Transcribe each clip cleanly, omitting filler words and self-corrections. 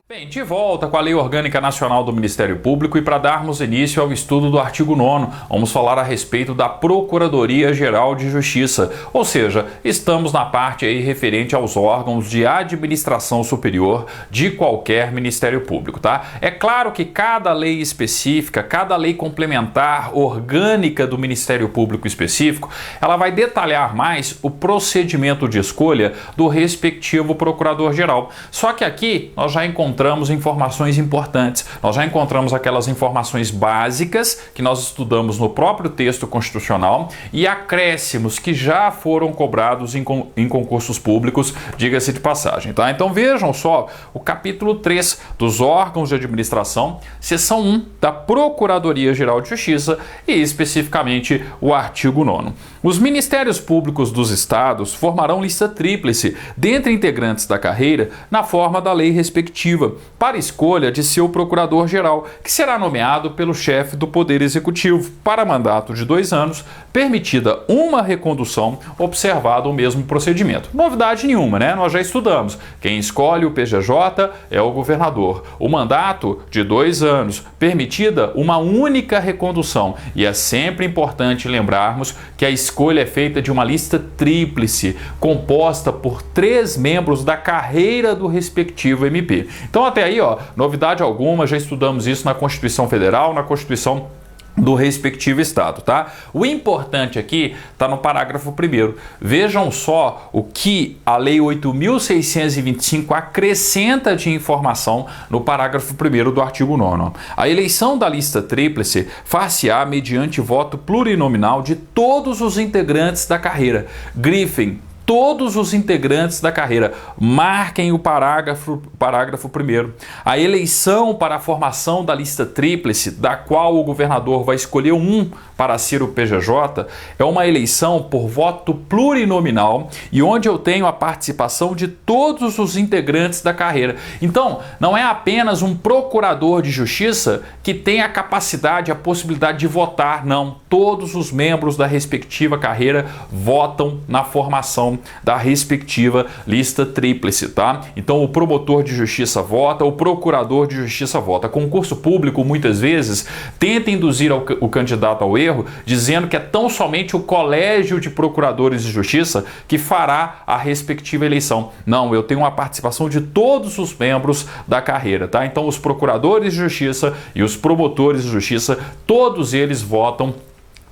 Bem, de volta com a Lei Orgânica Nacional do Ministério Público e para darmos início ao estudo do artigo 9º, vamos falar a respeito da Procuradoria-Geral de Justiça, ou seja, estamos na parte aí referente aos órgãos de administração superior de qualquer Ministério Público, tá? É claro que cada lei específica, cada lei complementar orgânica do Ministério Público específico, ela vai detalhar mais o procedimento de escolha do respectivo Procurador-Geral. Só que aqui nós já encontramos informações importantes. Nós já encontramos aquelas informações básicas que nós estudamos no próprio texto constitucional e acréscimos que já foram cobrados em concursos públicos, diga-se de passagem, tá? Então vejam só o capítulo 3 dos órgãos de administração, seção 1 da Procuradoria-Geral de Justiça e especificamente o artigo 9º. Os Ministérios Públicos dos Estados formarão lista tríplice dentre integrantes da carreira na forma da lei respectiva, para escolha de seu procurador-geral, que será nomeado pelo chefe do Poder Executivo para mandato de 2 anos, permitida uma recondução, observado o mesmo procedimento. Novidade nenhuma, né? Nós já estudamos. Quem escolhe o PGJ é o governador. O mandato de 2 anos, permitida uma única recondução. E é sempre importante lembrarmos que a escolha é feita de uma lista tríplice, composta por 3 membros da carreira do respectivo MP. Então até aí, novidade alguma, já estudamos isso na Constituição Federal, na Constituição do respectivo estado, tá? O importante aqui está no parágrafo 1º. Vejam só o que a Lei 8.625 acrescenta de informação no parágrafo 1º do artigo 9º. A eleição da lista tríplice far-se-á mediante voto plurinominal de todos os integrantes da carreira. Grifem todos os integrantes da carreira. Marquem o parágrafo 1º. A eleição para a formação da lista tríplice, da qual o governador vai escolher um para ser o PGJ, é uma eleição por voto plurinominal e onde eu tenho a participação de todos os integrantes da carreira. Então, não é apenas um procurador de justiça que tem a capacidade, a possibilidade de votar, não. Todos os membros da respectiva carreira votam na formação da respectiva lista tríplice, tá? Então o promotor de justiça vota, o procurador de justiça vota. Concurso público, muitas vezes, tenta induzir o candidato ao erro, dizendo que é tão somente o colégio de procuradores de justiça que fará a respectiva eleição. Não, eu tenho uma participação de todos os membros da carreira, tá? Então os procuradores de justiça e os promotores de justiça, todos eles votam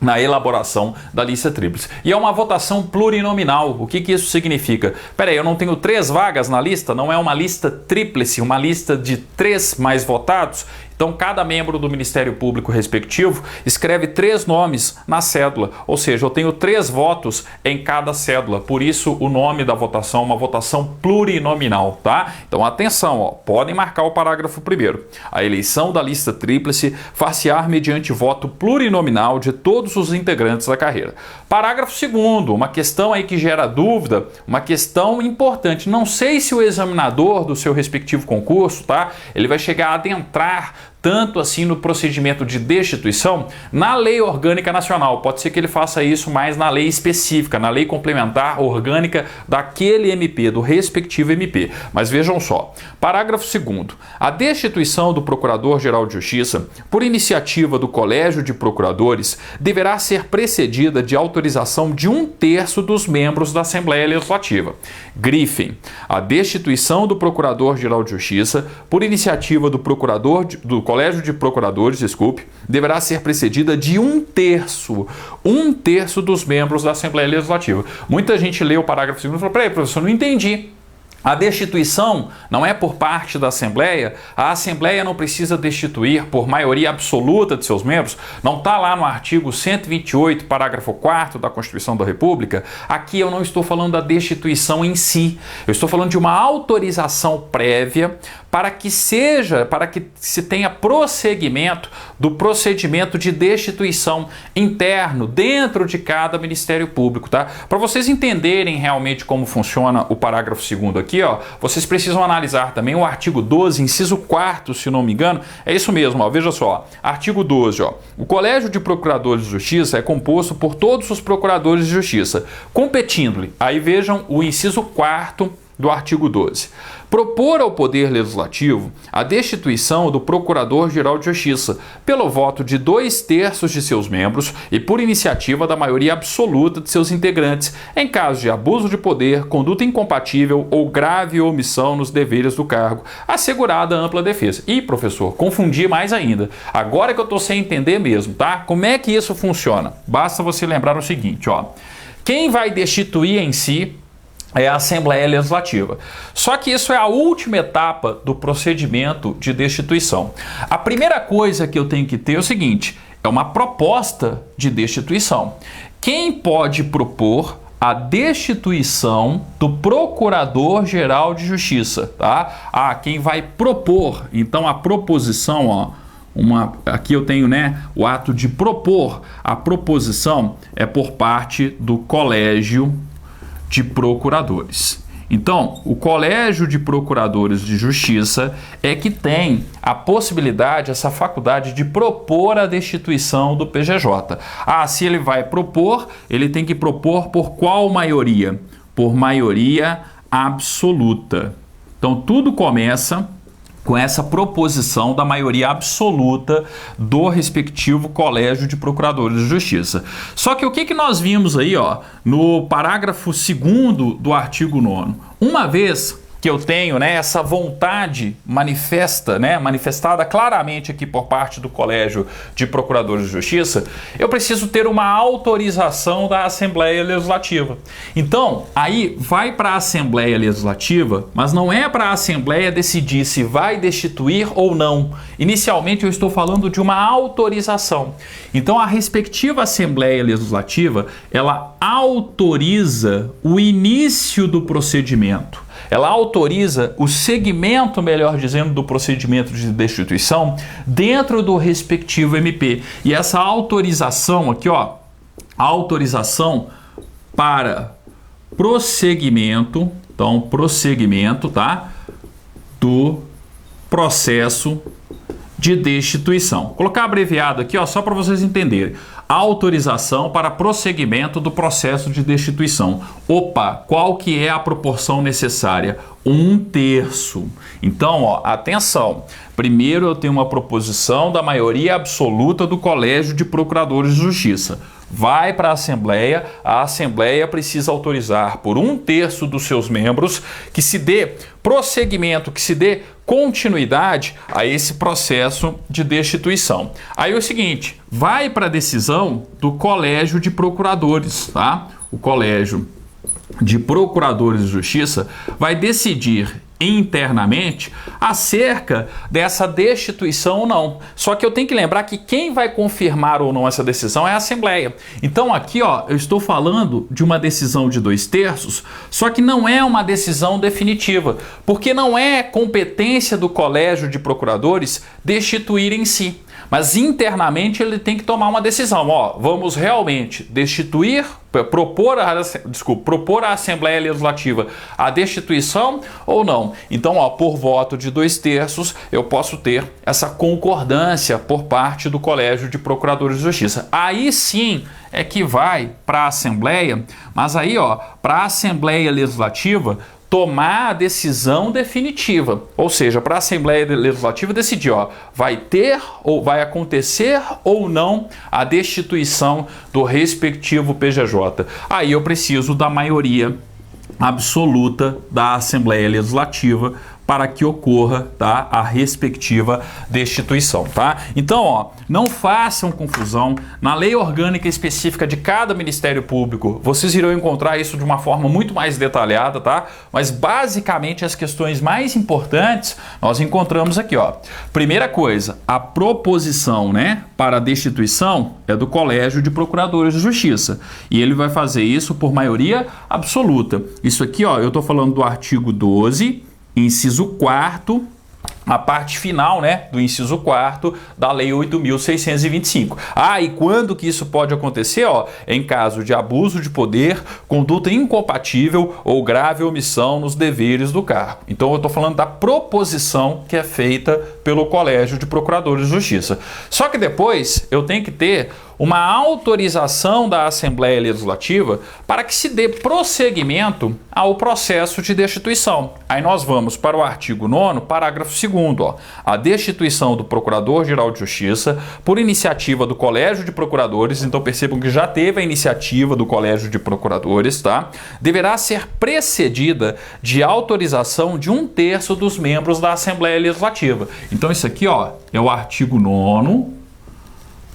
na elaboração da lista tríplice. E é uma votação plurinominal. O que isso significa? Peraí, eu não tenho 3 vagas na lista? Não é uma lista tríplice, uma lista de 3 mais votados? Então, cada membro do Ministério Público respectivo escreve 3 nomes na cédula, ou seja, eu tenho 3 votos em cada cédula, por isso o nome da votação é uma votação plurinominal, tá? Então, atenção, podem marcar o parágrafo 1º. A eleição da lista tríplice far-se-á mediante voto plurinominal de todos os integrantes da carreira. Parágrafo 2º, uma questão aí que gera dúvida, uma questão importante. Não sei se o examinador do seu respectivo concurso, tá? Ele vai chegar a adentrar tanto assim no procedimento de destituição na Lei Orgânica Nacional. Pode ser que ele faça isso mais na lei específica, na lei complementar orgânica daquele MP, do respectivo MP. Mas vejam só, parágrafo 2º. A destituição do Procurador-Geral de Justiça, por iniciativa do Colégio de Procuradores, deverá ser precedida de autorização de 1/3 dos membros da Assembleia Legislativa. Grifem. A destituição do Procurador-Geral de Justiça, por iniciativa do Colégio de Procuradores, deverá ser precedida de 1/3 dos membros da Assembleia Legislativa. Muita gente lê o parágrafo 2º e fala, peraí, professor, não entendi. A destituição não é por parte da Assembleia, a Assembleia não precisa destituir por maioria absoluta de seus membros, não está lá no artigo 128, parágrafo 4º da Constituição da República. Aqui eu não estou falando da destituição em si, eu estou falando de uma autorização prévia para que se tenha prosseguimento do procedimento de destituição interno dentro de cada Ministério Público, tá? Para vocês entenderem realmente como funciona o parágrafo 2º aqui, ó, vocês precisam analisar também o artigo 12, inciso 4º, se não me engano. É isso mesmo, ó, veja só. Artigo 12, ó. O Colégio de Procuradores de Justiça é composto por todos os procuradores de justiça, competindo-lhe. Aí vejam o inciso 4º do artigo 12. Propor ao Poder Legislativo a destituição do Procurador-Geral de Justiça pelo voto de 2/3 de seus membros e por iniciativa da maioria absoluta de seus integrantes, em caso de abuso de poder, conduta incompatível ou grave omissão nos deveres do cargo, assegurada a ampla defesa. Ih, professor, confundi mais ainda. Agora que eu estou sem entender mesmo, tá? Como é que isso funciona? Basta você lembrar o seguinte, ó. Quem vai destituir em si é a Assembleia Legislativa. Só que isso é a última etapa do procedimento de destituição. A primeira coisa que eu tenho que ter é o seguinte, é uma proposta de destituição. Quem pode propor a destituição do Procurador-Geral de Justiça, tá? Quem vai propor, então a proposição, ó, aqui eu tenho, né, o ato de propor. A proposição é por parte do Colégio de Procuradores. Então, o Colégio de Procuradores de Justiça é que tem a possibilidade, essa faculdade de propor a destituição do PGJ. Se ele vai propor, ele tem que propor por qual maioria? Por maioria absoluta. Então, tudo começa com essa proposição da maioria absoluta do respectivo Colégio de Procuradores de Justiça. Só que o que nós vimos aí, ó, no parágrafo 2º do artigo 9º? Uma vez que eu tenho, né, essa vontade manifestada claramente aqui por parte do Colégio de Procuradores de Justiça, eu preciso ter uma autorização da Assembleia Legislativa. Então, aí vai para a Assembleia Legislativa, mas não é para a Assembleia decidir se vai destituir ou não. Inicialmente eu estou falando de uma autorização. Então, a respectiva Assembleia Legislativa, ela autoriza o início do procedimento. Ela autoriza o segmento, melhor dizendo, do procedimento de destituição dentro do respectivo MP. E essa autorização aqui, ó, autorização para prosseguimento, então prosseguimento, tá, do processo de destituição. Vou colocar abreviado aqui, ó, só para vocês entenderem. Autorização para prosseguimento do processo de destituição. Opa, qual que é a proporção necessária? 1/3. Então, ó, atenção. Primeiro eu tenho uma proposição da maioria absoluta do Colégio de Procuradores de Justiça. Vai para a Assembleia precisa autorizar por 1/3 dos seus membros que se dê prosseguimento, que se dê continuidade a esse processo de destituição. Aí é o seguinte, vai para a decisão do Colégio de Procuradores, tá? O Colégio de Procuradores de Justiça vai decidir internamente acerca dessa destituição ou não. Só que eu tenho que lembrar que quem vai confirmar ou não essa decisão é a Assembleia. Então aqui, ó, eu estou falando de uma decisão de 2/3, só que não é uma decisão definitiva, porque não é competência do Colégio de Procuradores destituir em si. Mas internamente ele tem que tomar uma decisão. Ó, vamos realmente destituir, propor à Assembleia Legislativa a destituição ou não. Então, ó, por voto de 2/3, eu posso ter essa concordância por parte do Colégio de Procuradores de Justiça. Aí sim é que vai para a Assembleia, mas aí, ó, para a Assembleia Legislativa tomar a decisão definitiva, ou seja, para a Assembleia Legislativa decidir, ó, vai ter ou vai acontecer ou não a destituição do respectivo PGJ. Aí eu preciso da maioria absoluta da Assembleia Legislativa para que ocorra, tá, a respectiva destituição, tá? Então, ó, não façam confusão. Na lei orgânica específica de cada Ministério Público, vocês irão encontrar isso de uma forma muito mais detalhada, tá? Mas basicamente as questões mais importantes nós encontramos aqui, ó. Primeira coisa, a proposição, né, para a destituição é do Colégio de Procuradores de Justiça. E ele vai fazer isso por maioria absoluta. Isso aqui, ó, eu tô falando do artigo 12, inciso 4º, a parte final, né, do inciso 4º da Lei 8.625. E quando que isso pode acontecer? Em caso de abuso de poder, conduta incompatível ou grave omissão nos deveres do cargo. Então eu estou falando da proposição que é feita pelo Colégio de Procuradores de Justiça. Só que depois eu tenho que ter uma autorização da Assembleia Legislativa para que se dê prosseguimento ao processo de destituição. Aí nós vamos para o artigo 9º, parágrafo 2º. A destituição do Procurador-Geral de Justiça por iniciativa do Colégio de Procuradores, então percebam que já teve a iniciativa do Colégio de Procuradores, tá? Deverá ser precedida de autorização de 1/3 dos membros da Assembleia Legislativa. Então isso aqui, é o artigo 9º,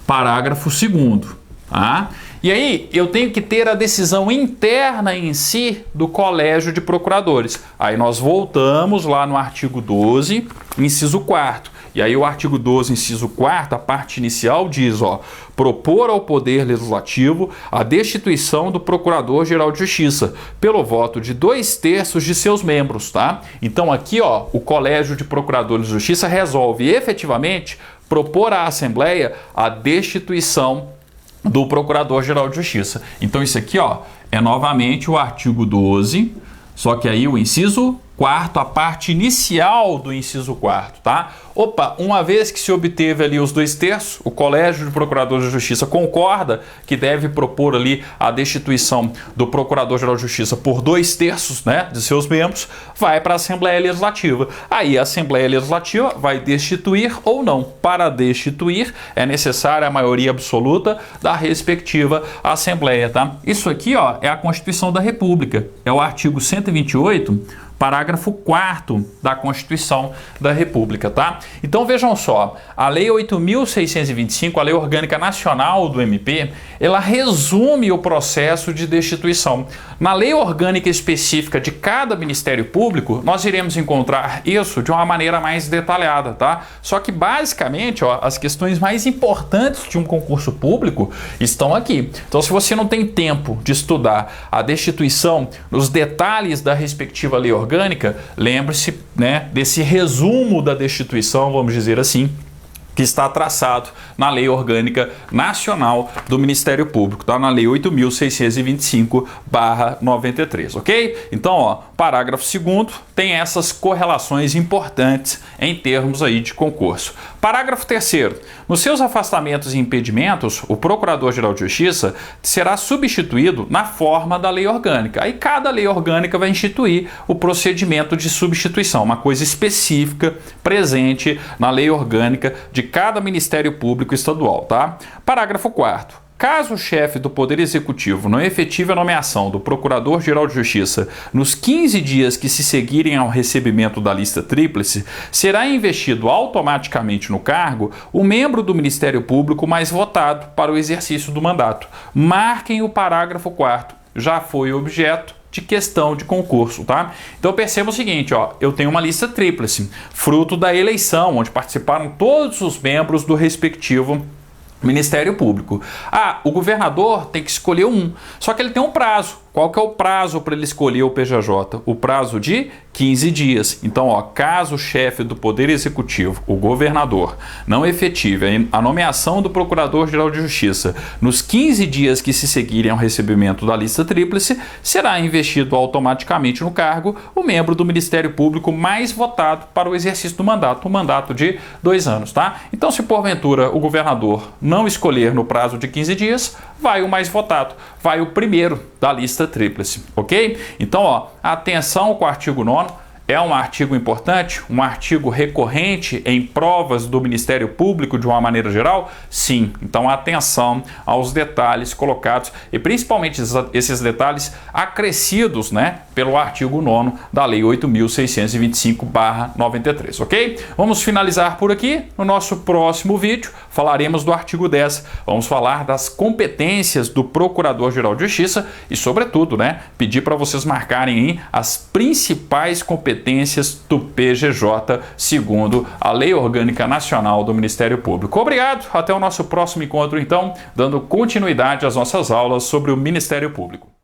parágrafo 2º, tá? E aí eu tenho que ter a decisão interna em si do Colégio de Procuradores. Aí nós voltamos lá no artigo 12, inciso 4º. E aí o artigo 12, inciso 4º, a parte inicial diz, propor ao Poder Legislativo a destituição do Procurador-Geral de Justiça pelo voto de 2/3 de seus membros, tá? Então aqui, o Colégio de Procuradores de Justiça resolve efetivamente propor à Assembleia a destituição do Procurador-Geral de Justiça. Então isso aqui, é novamente o artigo 12, só que aí o inciso 4º, a parte inicial do inciso 4º, tá? Uma vez que se obteve ali os 2/3, o Colégio de Procuradores de Justiça concorda que deve propor ali a destituição do Procurador-Geral de Justiça por 2/3, né, de seus membros, vai para a Assembleia Legislativa. Aí a Assembleia Legislativa vai destituir ou não. Para destituir é necessária a maioria absoluta da respectiva Assembleia, tá? Isso aqui, é a Constituição da República, é o artigo 128, parágrafo 4º da Constituição da República, tá? Então vejam só, a Lei 8.625, a Lei Orgânica Nacional do MP, ela resume o processo de destituição. Na lei orgânica específica de cada Ministério Público, nós iremos encontrar isso de uma maneira mais detalhada, tá? Só que basicamente, as questões mais importantes de um concurso público estão aqui. Então se você não tem tempo de estudar a destituição nos detalhes da respectiva lei orgânica, lembre-se, né, desse resumo da destituição, vamos dizer assim, que está traçado na Lei Orgânica Nacional do Ministério Público, tá? Na Lei 8.625/93, ok? Então, parágrafo 2º tem essas correlações importantes em termos aí de concurso. Parágrafo 3º. Nos seus afastamentos e impedimentos, o Procurador-Geral de Justiça será substituído na forma da lei orgânica. Aí cada lei orgânica vai instituir o procedimento de substituição, uma coisa específica presente na lei orgânica de cada Ministério Público Estadual, tá? Parágrafo 4º. Caso o chefe do Poder Executivo não efetive a nomeação do Procurador-Geral de Justiça nos 15 dias que se seguirem ao recebimento da lista tríplice, será investido automaticamente no cargo o membro do Ministério Público mais votado para o exercício do mandato. Marquem o parágrafo 4º. Já foi objeto de questão de concurso, tá? Então perceba o seguinte, eu tenho uma lista tríplice, fruto da eleição, onde participaram todos os membros do respectivo Ministério Público. O governador tem que escolher um, só que ele tem um prazo. Qual que é o prazo para ele escolher o PJJ? O prazo de 15 dias. Então, caso o chefe do Poder Executivo, o governador, não efetive a nomeação do Procurador-Geral de Justiça nos 15 dias que se seguirem ao recebimento da lista tríplice, será investido automaticamente no cargo o membro do Ministério Público mais votado para o exercício do mandato, um mandato de 2 anos, tá? Então, se porventura o governador não escolher no prazo de 15 dias, vai o mais votado, vai o primeiro da lista tríplice, ok? Então, atenção com o artigo 9º, é um artigo importante, um artigo recorrente em provas do Ministério Público de uma maneira geral? Sim. Então, atenção aos detalhes colocados e principalmente esses detalhes acrescidos, né, pelo artigo 9º da Lei 8.625/93, ok? Vamos finalizar por aqui. No nosso próximo vídeo, falaremos do artigo 10. Vamos falar das competências do Procurador-Geral de Justiça e, sobretudo, né, pedir para vocês marcarem aí as principais competências do PGJ, segundo a Lei Orgânica Nacional do Ministério Público. Obrigado, até o nosso próximo encontro, então, dando continuidade às nossas aulas sobre o Ministério Público.